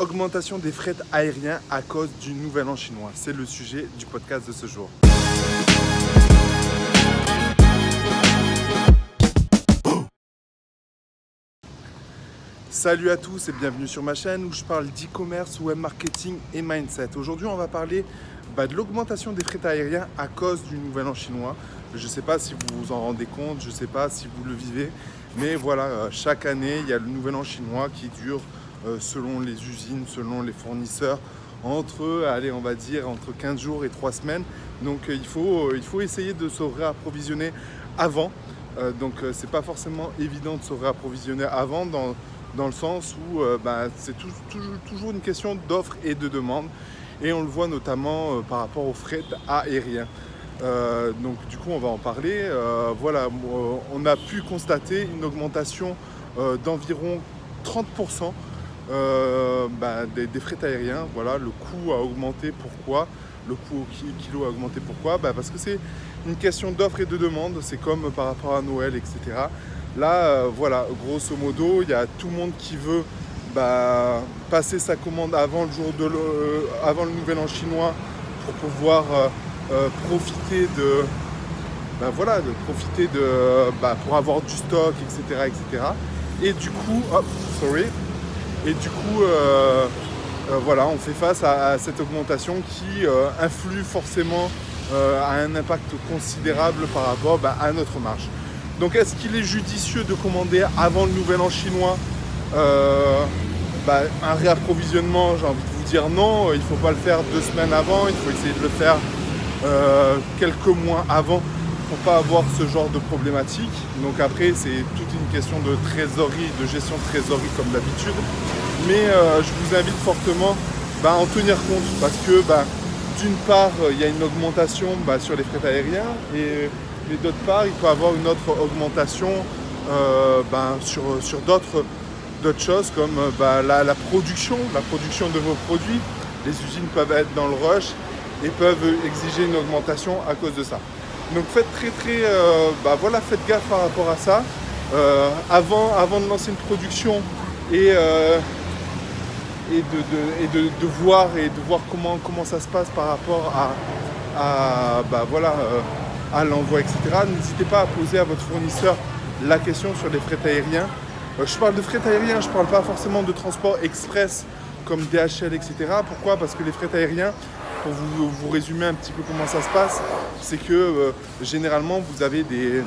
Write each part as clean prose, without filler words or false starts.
Augmentation des frais aériens à cause du nouvel an chinois. C'est le sujet du podcast de ce jour. Salut à tous et bienvenue sur ma chaîne où je parle d'e-commerce, web marketing et mindset. Aujourd'hui, on va parler de l'augmentation des frais aériens à cause du nouvel an chinois. Je ne sais pas si vous vous en rendez compte, je ne sais pas si vous le vivez, mais voilà, chaque année, il y a le nouvel an chinois qui dure selon les usines, selon les fournisseurs, entre 15 jours et 3 semaines. Donc il faut essayer de se réapprovisionner avant. Donc c'est pas forcément évident de se réapprovisionner avant dans le sens où c'est toujours une question d'offre et de demande. Et on le voit notamment par rapport aux frais aériens. Donc du coup on va en parler. On a pu constater une augmentation d'environ 30% des frais aériens. Voilà, le coût a augmenté. Pourquoi? Le coût au kilo a augmenté. Pourquoi? Parce que c'est une question d'offre et de demande. C'est comme par rapport à Noël, etc. Là, grosso modo, il y a tout le monde qui veut passer sa commande avant le nouvel an chinois pour pouvoir profiter pour avoir du stock, etc. Et du coup, on fait face à cette augmentation qui influe forcément à un impact considérable par rapport à notre marge. Donc est-ce qu'il est judicieux de commander avant le nouvel an chinois un réapprovisionnement? J'ai envie de vous dire non, il ne faut pas le faire 2 semaines avant, il faut essayer de le faire quelques mois avant pour ne pas avoir ce genre de problématique. Donc après c'est toute une question de trésorerie, de gestion de trésorerie comme d'habitude. Mais je vous invite fortement à en tenir compte parce que d'une part il y a une augmentation sur les frais aériens et d'autre part il peut y avoir une autre augmentation sur d'autres choses comme la production de vos produits. Les usines peuvent être dans le rush et peuvent exiger une augmentation à cause de ça. Donc faites faites gaffe par rapport à ça. Avant de lancer une production et de voir comment ça se passe par rapport à l'envoi, etc. N'hésitez pas à poser à votre fournisseur la question sur les frais aériens. Je parle de frais aériens, je ne parle pas forcément de transport express comme DHL, etc. Pourquoi? Parce que les frais aériens, pour vous résumer un petit peu comment ça se passe, c'est que généralement vous avez des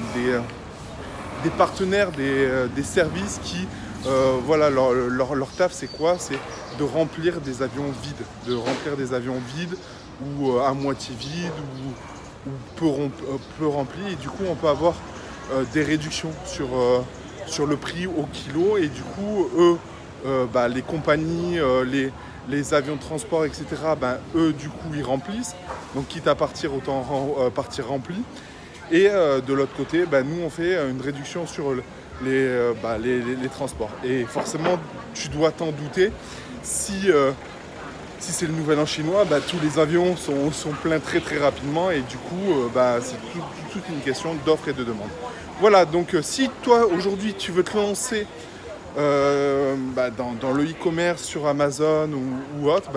partenaires, des services qui, leur taf c'est quoi? C'est de remplir des avions vides, ou à moitié vides, ou peu remplis, et du coup on peut avoir des réductions sur le prix au kilo, et du coup eux, les compagnies, les avions de transport, etc., eux du coup ils remplissent, donc quitte à partir autant partir rempli. Et de l'autre côté, nous on fait une réduction sur les transports. Et forcément tu dois t'en douter, si c'est le nouvel an chinois, tous les avions sont pleins très très rapidement, et du coup c'est toute une question d'offre et de demande. Voilà, donc si toi aujourd'hui tu veux te lancer dans le e-commerce sur Amazon ou autre,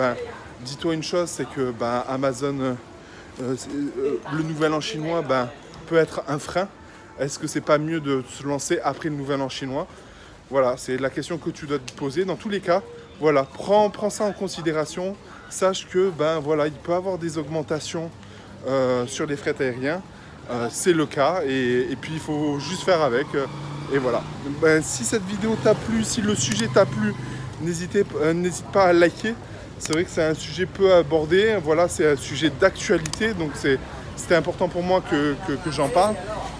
dis-toi une chose, c'est que Amazon, le nouvel an chinois peut être un frein. Est-ce que c'est pas mieux de se lancer après le nouvel an chinois? Voilà, c'est la question que tu dois te poser. Dans tous les cas, voilà, prends ça en considération. Sache que il peut y avoir des augmentations sur les frais aériens. C'est le cas, et puis il faut juste faire avec. Et voilà. Si cette vidéo t'a plu, si le sujet t'a plu, n'hésite pas à liker. C'est vrai que c'est un sujet peu abordé. Voilà, c'est un sujet d'actualité, donc c'était important pour moi que j'en parle.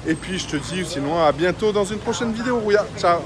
Et puis je te dis sinon à bientôt dans une prochaine vidéo. Rouya, ciao.